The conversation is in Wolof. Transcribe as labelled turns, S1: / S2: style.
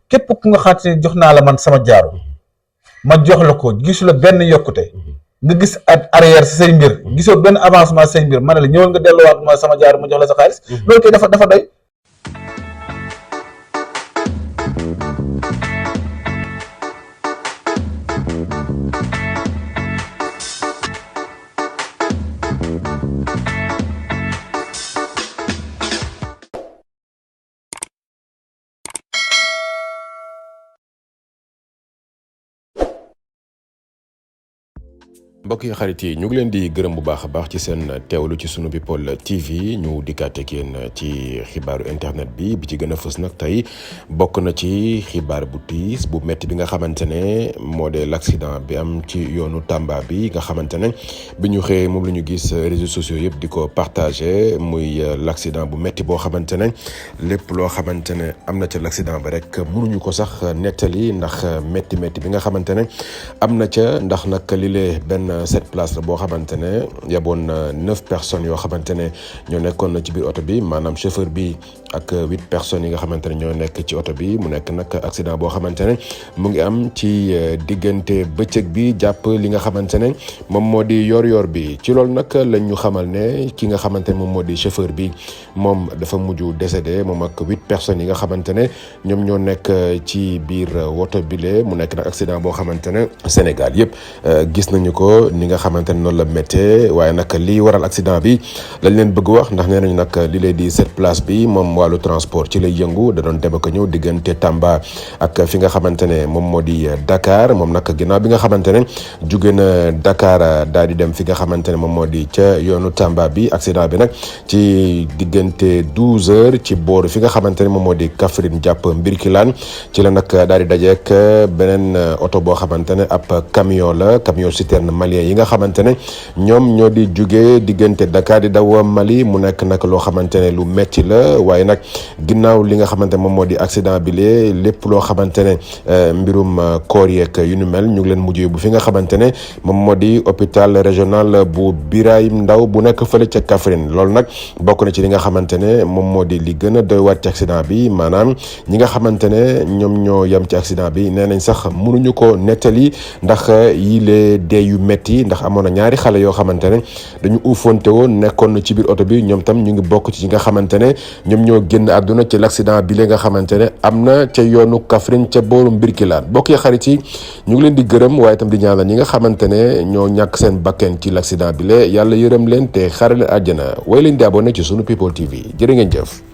S1: képp ku nga xamante ni jox naa la man sama jaaru ma jox la ko gisu la benn yokkute nga gis at arrière si say mbir gisoo benn avancement say mbir ma ne la ñëwal nga delluwaat ma sama jaaru ma jox la sa xaalis loolu kay dafa doy.
S2: mbokk yi xarit yi ñu ngi leen di gërëm bu baax a baax ci seen teewlu ci sunu people TV ñu dikkaate ak yéen ci xibaaru internet bi ci gën a fës nag tey bokk na ci xibaar bu tiis bu metti bi nga xamante ne moo de l'accident bi am ci yoonu Tamba bi nga xamante ne bi ñu xëyee moom la ñu gis réseaux sociaux yëpp di ko partagé muy l'accident bu metti boo xamante ne lépp loo xamante ne am na ca l'accident ba rek mënuñu ko sax nettali ndax metti bi nga xamante ne am na ca ndax nag li lee benn cette place la boo xamante ne yaboon 9 personnes yoo xamante ne ñoo nekkoon ci biir oto bi maanaam chauffeur bi ak 8 personnes yi nga xamante ne ñoo nekk ci oto bi mu nekk nag accident boo xamante ne mu ngi am ci diggante bëccëg bi jàpp li nga xamante ne moom moo di yor bi ci loolu nag lañ ñu xamal ne ki nga xamante ne moom moo di chauffeur bi moom dafa mujj décédé moom ak 8 personnes yi nga xamante ne ñoom ñoo nekk ci biir woto bile mu nekk nag accident boo xamante ne Sénégal yëpp gis nañu ko ni nga xamante ne noonu la méttee waaye nag lii waral accident bi lañ leen bëgg wax ndax nee nañu nag li lay di cette place bi moom wàllu transport ci lay yëngu da doon dem ak ñëw diggante Tamba ak fi nga xamante ne moom moo di Dakar moom nag ginnaaw bi nga xamante ne jóge na Dakar daal di dem fi nga xamante ne moom moo di ca yoonu Tamba bi accident bi nag ci diggante 12 heures ci booru fi nga xamante ne moom moo di Kaffrine jàpp Mbirkilaan ci la nag daal di dajeek beneen oto boo xamante ne ab camion la camion citerne malien yi nga xamante ne ñoom ñoo di jugee diggante Dakar di daw Mali mu nekk nag loo xamante ne lu metti la waaye nag ginnaaw li nga xamante ne moom moo di accident bi lee lépp loo xamante ne mbirum koor yeeg yu nu mel ñu ngi leen mujjee bu fi nga xamante ne moom moo di hôpital régional bu Birahim Ndaw bu nekk fële ca Kaffrine loolu nag bokk na ci li nga xamante ne moom moo di li gën a doy waat ci accident bi maanaam ñi nga xamante ne ñoom ñoo yem ci accident bi nee nañ sax mënuñu ko nettali ndax yi lee dee yu metti ndax amoon na ñaari xale yoo xamante ne dañu uufonte woon nekkoon ci biir oto bi ñoom tam ñu ngi bokk ci nga xamante ne ñoom ñoo génn àdduna ci l'accident bi la nga xamante ne am na ca yoonu Kaffrine ca booru Mbirkilaan bokk yi xarit yi ñu ngi leen di gërëm waaye tam di ñaanal ñi nga xamante ne ñoo ñàkk seen bakken ci l'accident bi la yàlla yërëm leen te xare leen àjjana way leen di abonné ci sunu people TV jërë ngeen jëf.